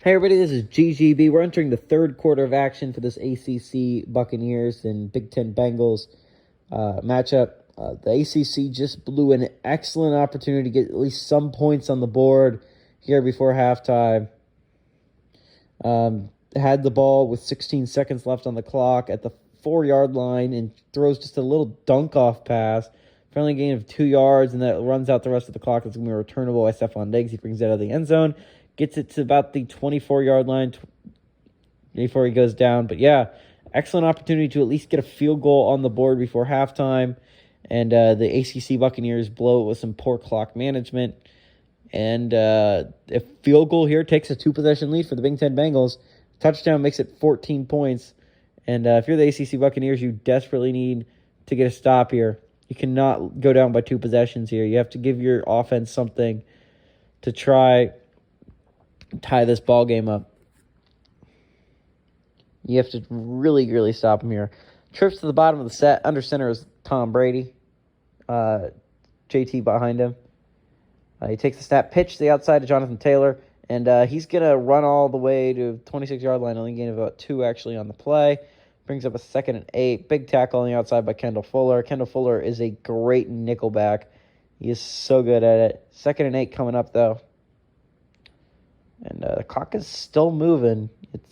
Hey everybody, this is GGB. We're entering the third quarter of action for this ACC Buccaneers and Big Ten Bengals matchup. The ACC just blew an excellent opportunity to get at least some points on the board here before halftime. Had the ball with 16 seconds left on the clock at the 4-yard line and throws just a little dunk-off pass. Friendly gain of 2 yards, and that runs out the rest of the clock. It's going to be returnable by Stephon Diggs. He brings it out of the end zone. Gets it to about the 24-yard line before he goes down. But, yeah, excellent opportunity to at least get a field goal on the board before halftime. And the ACC Buccaneers blow it with some poor clock management. And a field goal here takes a 2-possession lead for the Big Ten Bengals. Touchdown makes it 14 points. And if you're the ACC Buccaneers, you desperately need to get a stop here. You cannot go down by 2 possessions here. You have to give your offense something to try tie this ball game up. You have to really stop him here. Trips to the bottom of the set. Under center is Tom Brady. JT behind him. He takes the snap, pitch to the outside to Jonathan Taylor, and he's going to run all the way to 26-yard line, only gain about 2 actually on the play. Brings up a 2nd and 8. Big tackle on the outside by Kendall Fuller. Kendall Fuller is a great nickelback. He is so good at it. 2nd and 8 coming up, though. And the clock is still moving.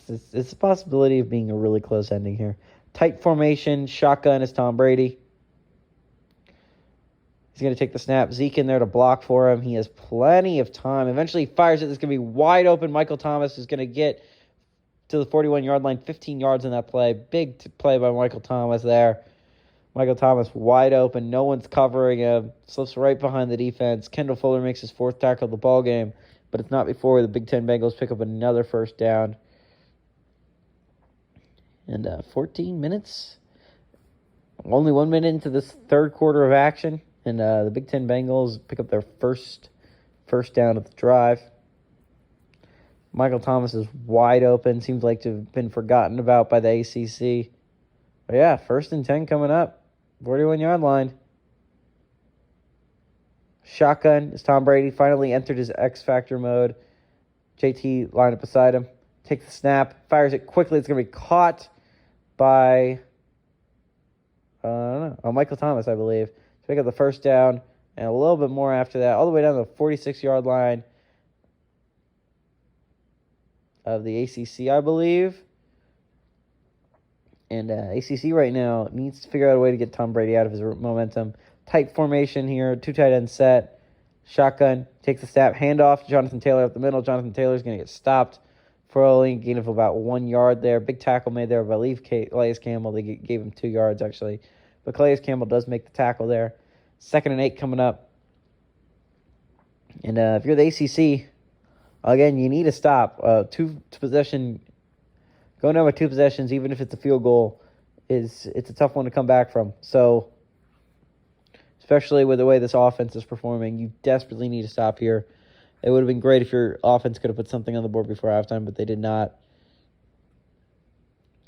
It's a possibility of being a really close ending here. Tight formation. Shotgun is Tom Brady. He's going to take the snap. Zeke in there to block for him. He has plenty of time. Eventually he fires it. It's going to be wide open. Michael Thomas is going to get to the 41-yard line. 15 yards in that play. Big play by Michael Thomas there. Michael Thomas wide open. No one's covering him. Slips right behind the defense. Kendall Fuller makes his 4th tackle of the ball game. But it's not before the Big Ten Bengals pick up another first down. And 14 minutes. Only 1 minute into this third quarter of action. And the Big Ten Bengals pick up their first down of the drive. Michael Thomas is wide open. Seems like to have been forgotten about by the ACC. But yeah, 1st and 10 coming up. 41-yard line. Shotgun is Tom Brady. Finally entered his X-Factor mode. JT lined up beside him. Takes the snap. Fires it quickly. It's going to be caught by Michael Thomas, I believe. To pick up the first down. And a little bit more after that. All the way down to the 46-yard line of the ACC, I believe. And ACC right now needs to figure out a way to get Tom Brady out of his momentum. Tight formation here, 2 tight end set. Shotgun, takes the snap, handoff to Jonathan Taylor up the middle. Jonathan Taylor's going to get stopped for only a gain of about 1 yard there. Big tackle made there by Calais Campbell. They gave him 2 yards, actually. But Calais Campbell does make the tackle there. 2nd and 8 coming up. And if you're the ACC, again, you need to stop. Going down by 2 possessions, even if it's a field goal, it's a tough one to come back from. So, especially with the way this offense is performing, you desperately need to stop here. It would have been great if your offense could have put something on the board before halftime, but they did not.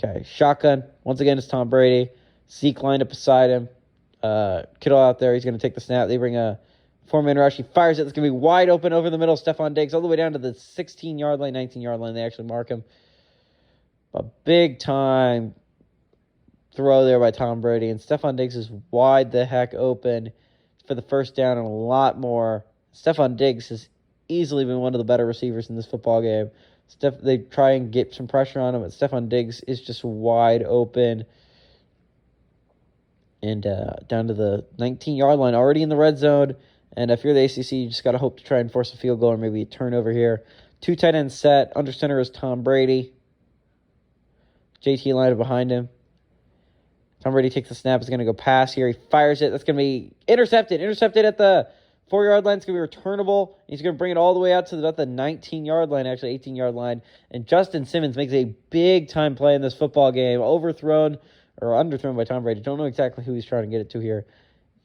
Okay, shotgun. Once again, it's Tom Brady. Zeke lined up beside him. Kittle out there. He's going to take the snap. They bring a 4-man rush. He fires it. It's going to be wide open over the middle. Stephon Diggs all the way down to the 16-yard line, 19-yard line. They actually mark him. A big-time throw there by Tom Brady. And Stephon Diggs is wide the heck open for the first down and a lot more. Stephon Diggs has easily been one of the better receivers in this football game. They try and get some pressure on him, but Stephon Diggs is just wide open. And down to the 19-yard line, already in the red zone. And if you're the ACC, you just got to hope to try and force a field goal or maybe a turnover here. 2 tight end set. Under center is Tom Brady. JT lined up behind him. Tom Brady takes the snap. He's going to go pass here. He fires it. That's going to be intercepted. Intercepted at the 4-yard line. It's going to be returnable. He's going to bring it all the way out to about the 19-yard line, actually 18-yard line. And Justin Simmons makes a big-time play in this football game. Overthrown or underthrown by Tom Brady. Don't know exactly who he's trying to get it to here.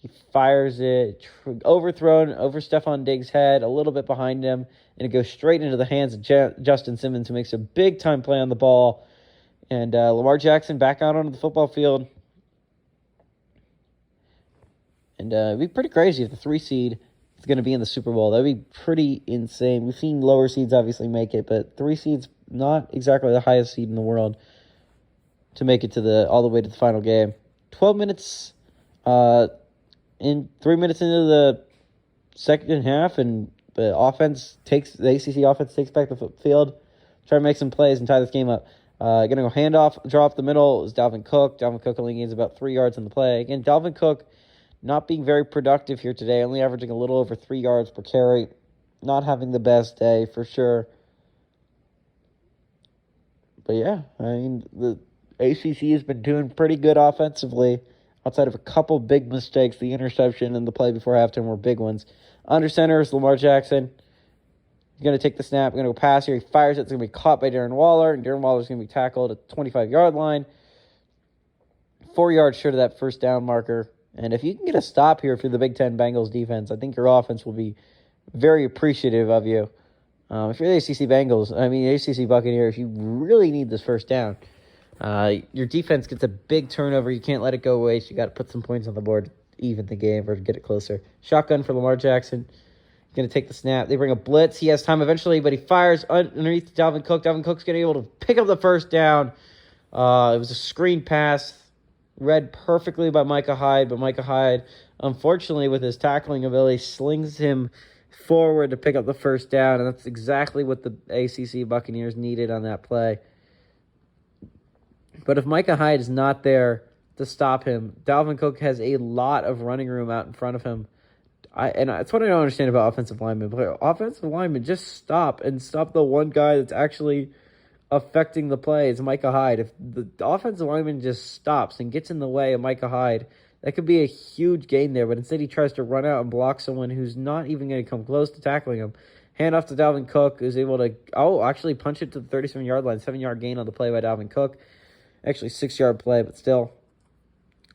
He fires it. Overthrown over Stephon Diggs' head, a little bit behind him. And it goes straight into the hands of Justin Simmons, who makes a big-time play on the ball. And Lamar Jackson back out onto the football field. And it'd be pretty crazy if the 3 seed going to be in the Super Bowl. That would be pretty insane. We've seen lower seeds obviously make it, but 3 seeds, not exactly the highest seed in the world to make it to all the way to the final game. 12 minutes, 3 minutes into the second half, and the ACC offense takes back the field, try to make some plays and tie this game up. Going to go handoff, draw up the middle is Dalvin Cook. Dalvin Cook only gains about 3 yards on the play. Again, Dalvin Cook not being very productive here today, only averaging a little over 3 yards per carry. Not having the best day for sure. But yeah, I mean, the ACC has been doing pretty good offensively. Outside of a couple big mistakes, the interception and the play before halftime were big ones. Under center is Lamar Jackson. He's going to take the snap. Going to go pass here. He fires it. It's going to be caught by Darren Waller. And Darren Waller is going to be tackled at the 25-yard line. 4 yards short of that first down marker. And if you can get a stop here for the Big Ten Bengals defense, I think your offense will be very appreciative of you. If you're the ACC ACC Buccaneers, you really need this first down. Your defense gets a big turnover. You can't let it go waste. You got to put some points on the board to even the game or to get it closer. Shotgun for Lamar Jackson. Going to take the snap. They bring a blitz. He has time eventually, but he fires underneath Dalvin Cook. Dalvin Cook's going to be able to pick up the first down. It was a screen pass. Read perfectly by Micah Hyde, but Micah Hyde, unfortunately, with his tackling ability, slings him forward to pick up the first down, and that's exactly what the ACC Buccaneers needed on that play. But if Micah Hyde is not there to stop him, Dalvin Cook has a lot of running room out in front of him. That's what I don't understand about offensive linemen. But offensive linemen, just stop the one guy that's actually affecting the play. It's Micah Hyde. If the offensive lineman just stops and gets in the way of Micah Hyde, that could be a huge gain there. But instead he tries to run out and block someone who's not even going to come close to tackling him. Hand off to Dalvin Cook, who's able to actually punch it to the 37-yard line. 7-yard gain on the play by Dalvin Cook. Actually 6-yard play, but still.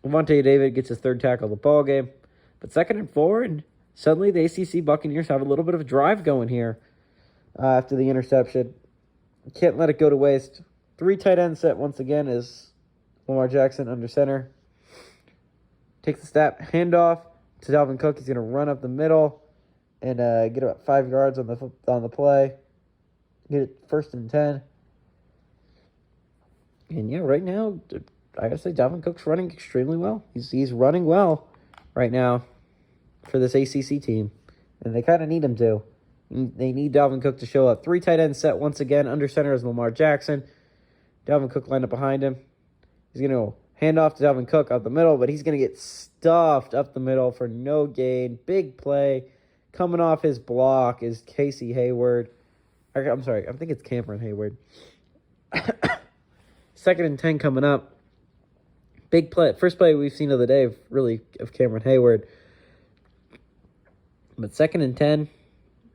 Levante David gets his third tackle of the ball game. But 2nd and 4, and suddenly the ACC Buccaneers have a little bit of a drive going here after the interception. Can't let it go to waste. 3 tight end set once again is Lamar Jackson under center. Takes the snap, handoff to Dalvin Cook. He's going to run up the middle and get about 5 yards on the play. Get it 1st and 10. And yeah, right now, I gotta say, Dalvin Cook's running extremely well. He's running well right now for this ACC team, and they kind of need him to. They need Dalvin Cook to show up. 3 tight end set once again. Under center is Lamar Jackson. Dalvin Cook lined up behind him. He's going to hand off to Dalvin Cook out the middle, but he's going to get stuffed up the middle for no gain. Big play. Coming off his block is Casey Hayward. I'm sorry, I think it's Cameron Hayward. 2nd and 10 coming up. Big play. First play we've seen of the day of Cameron Hayward. But 2nd and 10.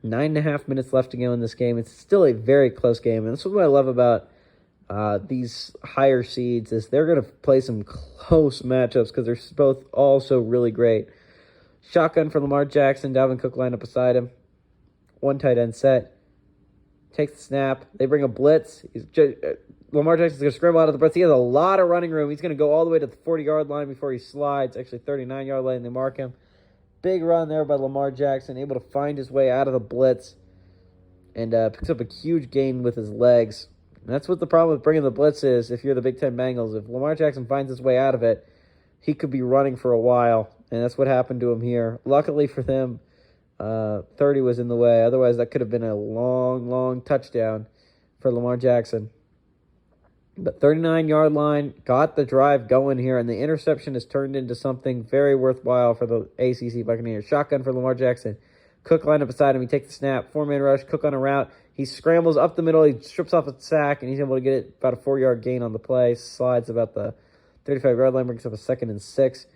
9.5 minutes left to go in this game. It's still a very close game. And this is what I love about these higher seeds is they're going to play some close matchups because they're both also really great. Shotgun for Lamar Jackson. Dalvin Cook lined up beside him. 1 tight end set. Takes the snap. They bring a blitz. Lamar Jackson's going to scramble out of the blitz. He has a lot of running room. He's going to go all the way to the 40-yard line before he slides. Actually, 39-yard line. They mark him. Big run there by Lamar Jackson, able to find his way out of the blitz and picks up a huge gain with his legs. And that's what the problem with bringing the blitz is if you're the Big Ten Bengals. If Lamar Jackson finds his way out of it, he could be running for a while, and that's what happened to him here. Luckily for them, 30 was in the way. Otherwise, that could have been a long, long touchdown for Lamar Jackson. But 39-yard line got the drive going here, and the interception has turned into something very worthwhile for the ACC Buccaneers. Shotgun for Lamar Jackson. Cook lined up beside him. He takes the snap. 4-man rush. Cook on a route. He scrambles up the middle. He strips off a sack, and he's able to get it about a 4-yard gain on the play. Slides about the 35-yard line, brings up a 2nd and 6.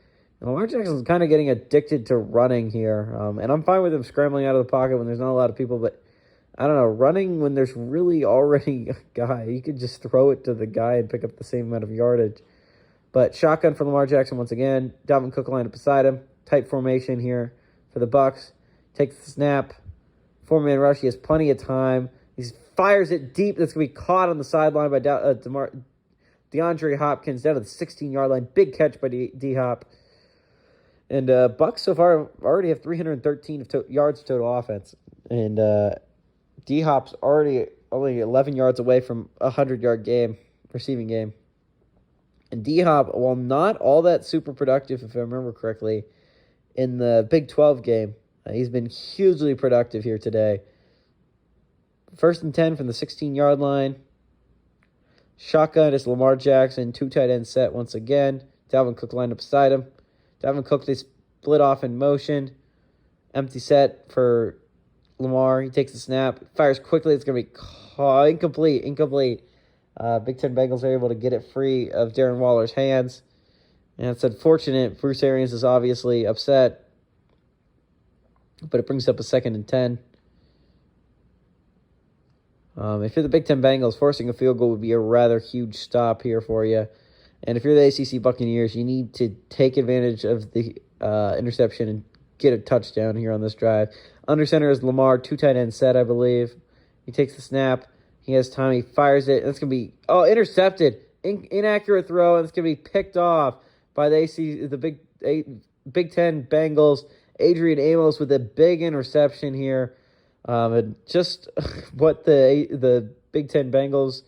And Lamar Jackson's kind of getting addicted to running here, and I'm fine with him scrambling out of the pocket when there's not a lot of people, but I don't know, running when there's really already a guy, you could just throw it to the guy and pick up the same amount of yardage. But shotgun for Lamar Jackson once again. Dalvin Cook lined up beside him. Tight formation here for the Bucs. Takes the snap. 4-man rush. He has plenty of time. He fires it deep. That's going to be caught on the sideline by DeAndre Hopkins down to the 16-yard line. Big catch by D-Hop. And Bucs so far already have 313 yards of total offense. And D-Hop's already only 11 yards away from a 100-yard game, receiving game. And D-Hop, while not all that super productive, if I remember correctly, in the Big 12 game, he's been hugely productive here today. 1st and 10 from the 16-yard line. Shotgun is Lamar Jackson, 2 tight end set once again. Dalvin Cook lined up beside him. Dalvin Cook, they split off in motion. Empty set for Lamar. He takes the snap, fires quickly. It's going to be incomplete. Big Ten Bengals are able to get it free of Darren Waller's hands. And it's unfortunate. Bruce Arians is obviously upset. But it brings up a 2nd and 10. If you're the Big Ten Bengals, forcing a field goal would be a rather huge stop here for you. And if you're the ACC Buccaneers, you need to take advantage of the interception and get a touchdown here on this drive. Under center is Lamar, 2 tight end set, I believe. He takes the snap. He has time. He fires it. And it's going to be, intercepted. Inaccurate throw, and it's going to be picked off by the Big Ten Bengals. Adrian Amos with a big interception here. And just what the Big Ten Bengals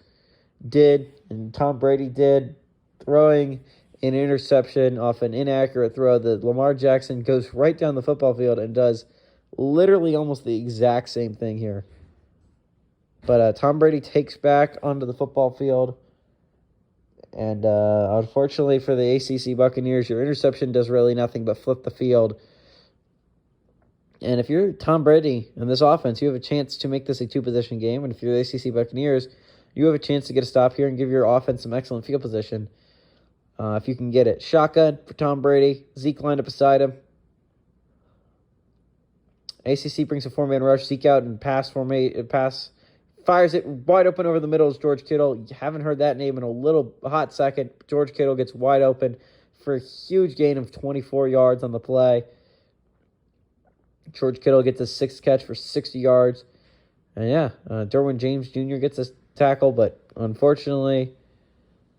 did and Tom Brady did, throwing an interception off an inaccurate throw. That Lamar Jackson goes right down the football field and does literally almost the exact same thing here. But Tom Brady takes back onto the football field. And unfortunately for the ACC Buccaneers, your interception does really nothing but flip the field. And if you're Tom Brady in this offense, you have a chance to make this a 2-position game. And if you're the ACC Buccaneers, you have a chance to get a stop here and give your offense some excellent field position. If you can get it. Shotgun for Tom Brady. Zeke lined up beside him. ACC brings a 4-man rush. Zeke out and pass. Fires it wide open over the middle is George Kittle. You haven't heard that name in a hot second. George Kittle gets wide open for a huge gain of 24 yards on the play. George Kittle gets a 6th catch for 60 yards. And Derwin James Jr. gets a tackle, but unfortunately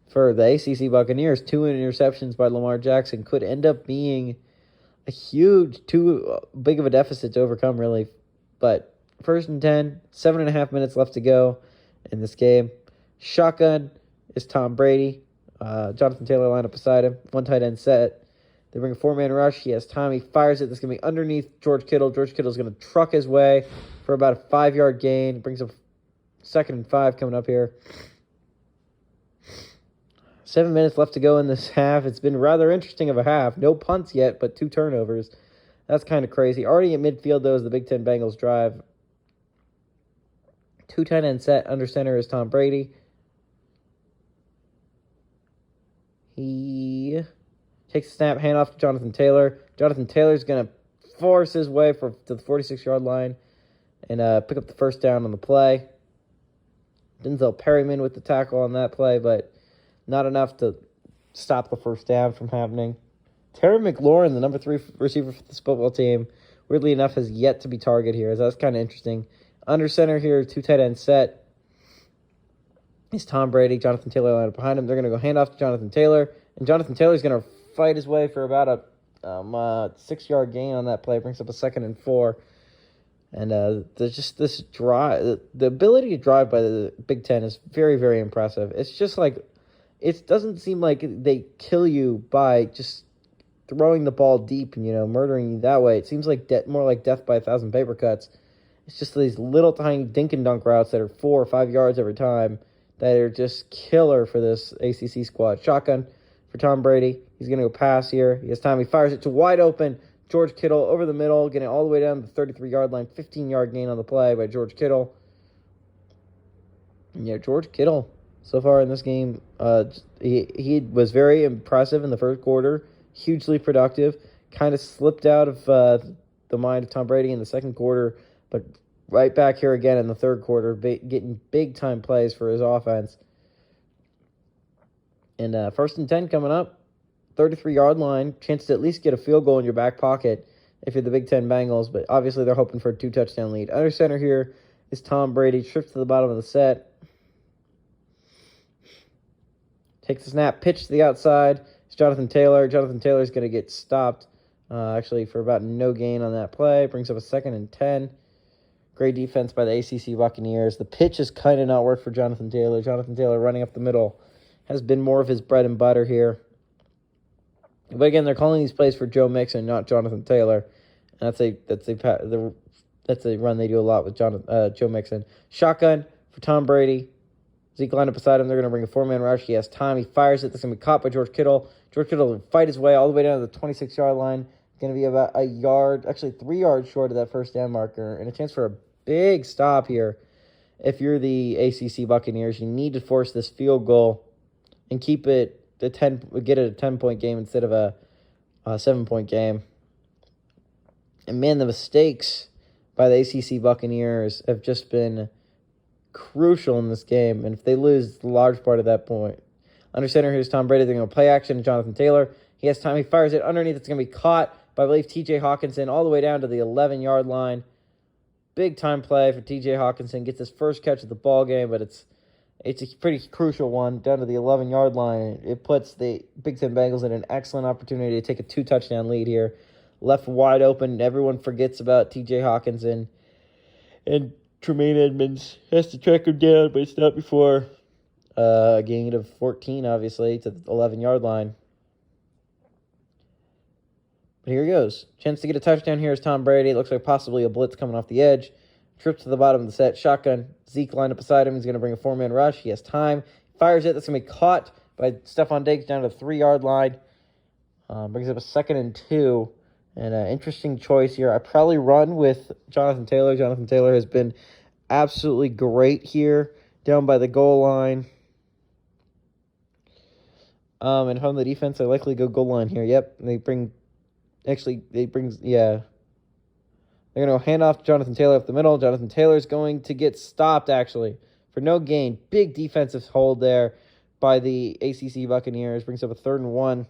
for the ACC Buccaneers, 2 interceptions by Lamar Jackson could end up being a too big of a deficit to overcome, really. But 1st and 10, 7.5 minutes left to go in this game. Shotgun is Tom Brady. Jonathan Taylor lined up beside him. 1 tight end set. They bring a 4-man rush. He has time. He fires it. That's going to be underneath George Kittle. George Kittle's going to truck his way for about a 5-yard gain. Brings up 2nd and 5 coming up here. 7 minutes left to go in this half. It's been rather interesting of a half. No punts yet, but 2 turnovers. That's kind of crazy. Already at midfield, though, is the Big Ten Bengals drive. 2 tight end set. Under center is Tom Brady. He takes the snap, hand off to Jonathan Taylor. Jonathan Taylor's going to force his way to the 46-yard line and pick up the 1st down on the play. Denzel Perryman with the tackle on that play, but not enough to stop the 1st down from happening. Terry McLaurin, the number 3 receiver for this football team, weirdly enough, has yet to be targeted here. So that's kind of interesting. Under center here, 2 tight end set. Is Tom Brady. Jonathan Taylor lined up behind him. They're going to go hand off to Jonathan Taylor. And Jonathan Taylor's going to fight his way for about a 6-yard gain on that play. Brings up a 2nd and 4. And there's just this drive. The ability to drive by the Big Ten is very, very impressive. It's just like, it doesn't seem like they kill you by just throwing the ball deep and, murdering you that way. It seems like more like death by 1,000 paper cuts. It's just these little tiny dink and dunk routes that are 4 or 5 yards every time that are just killer for this ACC squad. Shotgun for Tom Brady. He's going to go pass here. He has time. He fires it to wide open George Kittle over the middle, getting all the way down to the 33-yard line. 15-yard gain on the play by George Kittle. And George Kittle, so far in this game, he was very impressive in the 1st quarter. Hugely productive. Kind of slipped out of the mind of Tom Brady in the 2nd quarter, but right back here again in the 3rd quarter, getting big-time plays for his offense. And 1st and 10 coming up. 33-yard line. Chance to at least get a field goal in your back pocket if you're the Big Ten Bengals, but obviously they're hoping for a 2-touchdown lead. Under center here is Tom Brady. Trips to the bottom of the set. Takes the snap. Pitch to the outside. It's Jonathan Taylor. Jonathan Taylor's going to get stopped Actually, for about no gain on that play. Brings up a 2nd and 10. Great defense by the ACC Buccaneers. The pitch has kind of not worked for Jonathan Taylor. Jonathan Taylor running up the middle has been more of his bread and butter here. But again, they're calling these plays for Joe Mixon, not Jonathan Taylor. And that's a run they do a lot with Joe Mixon. Shotgun for Tom Brady. Zeke lined up beside him. They're going to bring a 4-man rush. He has time. He fires it. That's going to be caught by George Kittle. George Kittle will fight his way all the way down to the 26-yard line. Going to be about a yard, actually 3 yards short of that first down marker. And a chance for a big stop here. If you're the ACC Buccaneers, you need to force this field goal and keep it get it a 10-point game instead of a 7-point game. And man, the mistakes by the ACC Buccaneers have just been crucial in this game. And if they lose, it's a large part of that point. Under center, here's Tom Brady. They're going to play action to Jonathan Taylor. He has time. He fires it underneath. It's going to be caught by, I believe, T.J. Hawkinson all the way down to the 11-yard line. Big time play for T.J. Hawkinson. Gets his first catch of the ball game, but it's a pretty crucial one down to the 11-yard line. It puts the Big Ten Bengals in an excellent opportunity to take a 2-touchdown lead here. Left wide open. Everyone forgets about T.J. Hawkinson. And Tremaine Edmonds has to track him down, but it's not before a gain of 14, obviously, to the 11-yard line. But here he goes. Chance to get a touchdown here is Tom Brady. It looks like possibly a blitz coming off the edge. Trip to the bottom of the set. Shotgun. Zeke lined up beside him. He's going to bring a 4-man rush. He has time. Fires it. That's going to be caught by Stephon Diggs down to the 3-yard line. Brings up a 2nd and 2. And an interesting choice here. I probably run with Jonathan Taylor. Jonathan Taylor has been absolutely great here down by the goal line. And from the defense, I likely go goal line here. Yep. They're going to hand off to Jonathan Taylor up the middle. Jonathan Taylor's going to get stopped, actually, for no gain. Big defensive hold there by the ACC Buccaneers. Brings up a 3rd and 1.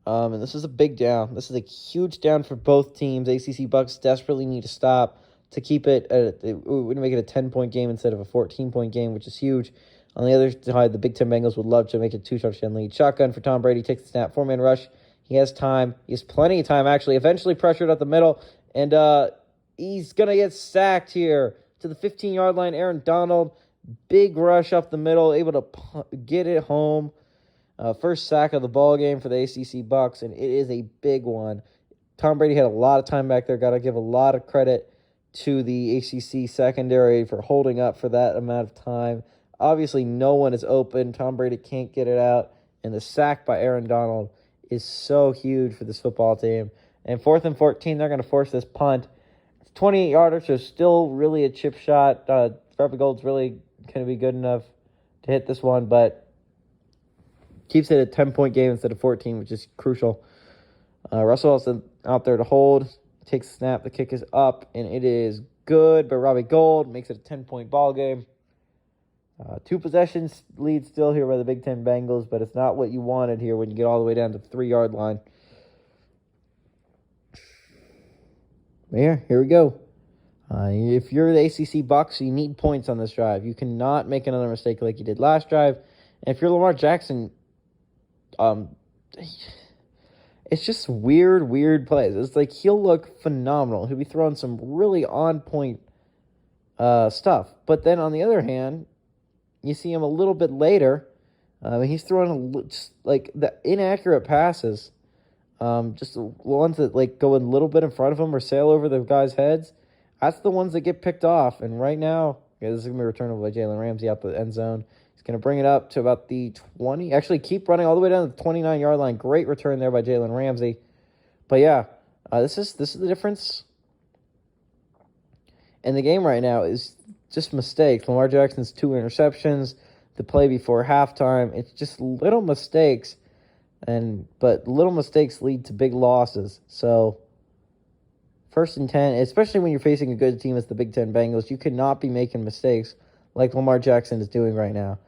And this is a big down. This is a huge down for both teams. ACC Bucs desperately need to stop to keep it. Would make it a 10-point game instead of a 14-point game, which is huge. On the other side, the Big Ten Bengals would love to make a 2-touchdown lead. Shotgun for Tom Brady. Takes the snap. 4-man rush. He has time. He has plenty of time, actually. Eventually pressured up the middle. And he's going to get sacked here to the 15-yard line. Aaron Donald, big rush up the middle, able to get it home. First sack of the ball game for the ACC Bucs, and it is a big one. Tom Brady had a lot of time back there. Got to give a lot of credit to the ACC secondary for holding up for that amount of time. Obviously, no one is open. Tom Brady can't get it out, and the sack by Aaron Donald is so huge for this football team. And 4th and 14, they're going to force this punt. It's 28-yarder, so still really a chip shot. Trevor Gold's really going to be good enough to hit this one, but keeps it a 10-point game instead of 14, which is crucial. Russell Wilson out there to hold. Takes the snap. The kick is up, and it is good. But Robbie Gould makes it a 10-point ball game. 2 possessions lead still here by the Big Ten Bengals, but it's not what you wanted here when you get all the way down to the 3-yard line. Here we go. If you're the ACC Bucs, you need points on this drive. You cannot make another mistake like you did last drive. And if you're Lamar Jackson, it's just weird plays. It's like he'll look phenomenal. He'll be throwing some really on-point stuff. But then on the other hand, you see him a little bit later. He's throwing just like the inaccurate passes. Just the ones that like go a little bit in front of him or sail over the guys' heads. That's the ones that get picked off. And right now, this is going to be returnable by Jalen Ramsey out the end zone. He's going to bring it up to about the 20. Actually, keep running all the way down to the 29-yard line. Great return there by Jalen Ramsey. But yeah, this is the difference in the game right now is just mistakes. Lamar Jackson's 2 interceptions, the play before halftime. It's just little mistakes, but little mistakes lead to big losses. So 1st and 10, especially when you're facing a good team as the Big Ten Bengals, you cannot be making mistakes like Lamar Jackson is doing right now.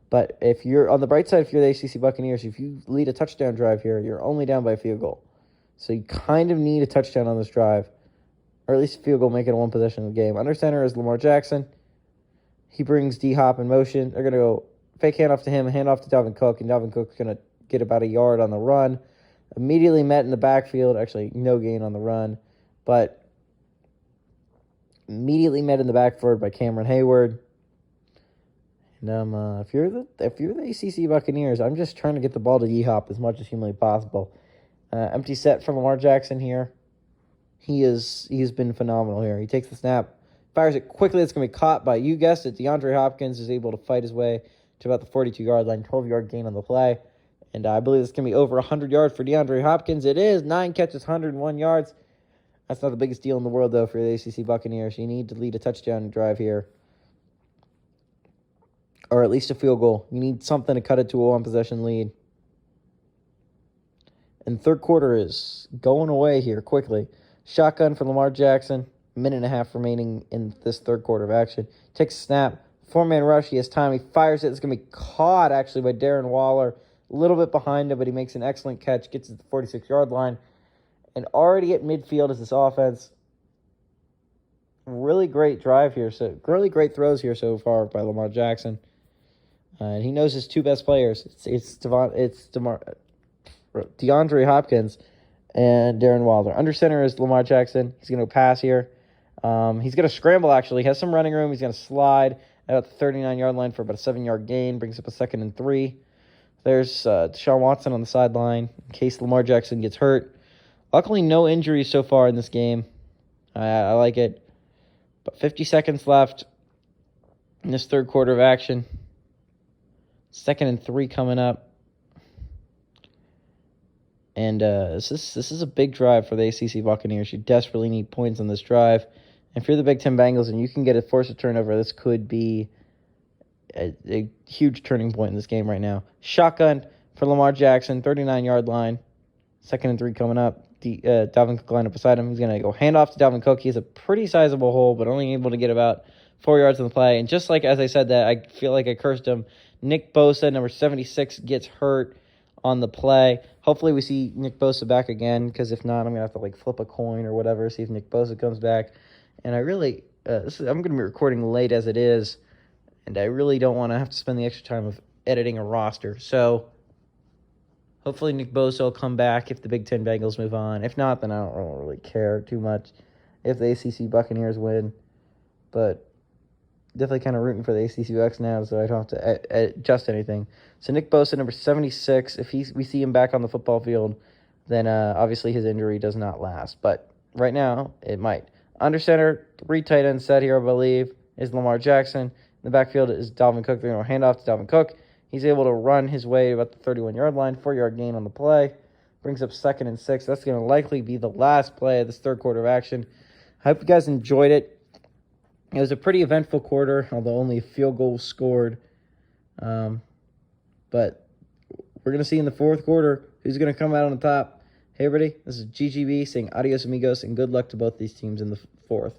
But if you're on the bright side, if you're the ACC Buccaneers, if you lead a touchdown drive here, you're only down by a field goal. So you kind of need a touchdown on this drive, or at least a field goal, make it a 1 possession of the game. Under center is Lamar Jackson. He brings D-Hop in motion. They're going to go fake handoff to him, handoff to Dalvin Cook, and Dalvin Cook's going to get about a yard on the run. Immediately met in the backfield. Actually, no gain on the run, but immediately met in the backfield by Cameron Hayward. And if you're the ACC Buccaneers, I'm just trying to get the ball to D-Hop as much as humanly possible. Empty set for Lamar Jackson here. He's been phenomenal here. He takes the snap, fires it quickly. It's going to be caught by, you guessed it, DeAndre Hopkins is able to fight his way to about the 42-yard line, 12-yard gain on the play. And I believe it's going to be over 100 yards for DeAndre Hopkins. It is. 9 catches, 101 yards. That's not the biggest deal in the world, though, for the ACC Buccaneers. You need to lead a touchdown drive here, or at least a field goal. You need something to cut it to a one-possession lead. And third quarter is going away here quickly. Shotgun for Lamar Jackson. Minute and a half remaining in this third quarter of action. Takes a snap. 4-man rush. He has time. He fires it. It's going to be caught, actually, by Darren Waller. A little bit behind him, but he makes an excellent catch. Gets to the 46-yard line. And already at midfield is this offense. Really great drive here. So really great throws here so far by Lamar Jackson. And he knows his two best players. It's DeAndre Hopkins and Darren Waller. Under center is Lamar Jackson. He's going to pass here. He's going to scramble, actually. He has some running room. He's going to slide at the 39-yard line for about a 7-yard gain. Brings up a 2nd and 3. There's Deshaun Watson on the sideline in case Lamar Jackson gets hurt. Luckily, no injuries so far in this game. I like it. But 50 seconds left in this third quarter of action. 2nd and 3 coming up. And this is a big drive for the ACC Buccaneers. You desperately need points on this drive. And if you're the Big Ten Bengals and you can get a force a turnover, this could be a huge turning point in this game right now. Shotgun for Lamar Jackson, 39-yard line. 2nd and 3 coming up. Dalvin Cook lined up beside him. He's going to go handoff to Dalvin Cook. He has a pretty sizable hole, but only able to get about 4 yards on the play. And just like as I said that, I feel like I cursed him. Nick Bosa, number 76, gets hurt on the play. Hopefully we see Nick Bosa back again, because if not, I'm going to have to flip a coin or whatever, see if Nick Bosa comes back. And I really, I'm going to be recording late as it is, and I really don't want to have to spend the extra time of editing a roster. So hopefully Nick Bosa will come back if the Big Ten Bengals move on. If not, then I don't really care too much if the ACC Buccaneers win. But definitely kind of rooting for the ACC Bucs now, so I don't have to adjust anything. So Nick Bosa, number 76, if we see him back on the football field, then obviously his injury does not last. But right now, it might. Under center, 3 tight ends set here, I believe, is Lamar Jackson. In the backfield is Dalvin Cook. They're going to hand off to Dalvin Cook. He's able to run his way about the 31-yard line, 4-yard gain on the play. Brings up 2nd and 6. That's going to likely be the last play of this third quarter of action. I hope you guys enjoyed it. It was a pretty eventful quarter, although only a field goal was scored. But we're going to see in the fourth quarter who's going to come out on the top. Hey, everybody, this is GGB saying adios, amigos, and good luck to both these teams in the fourth.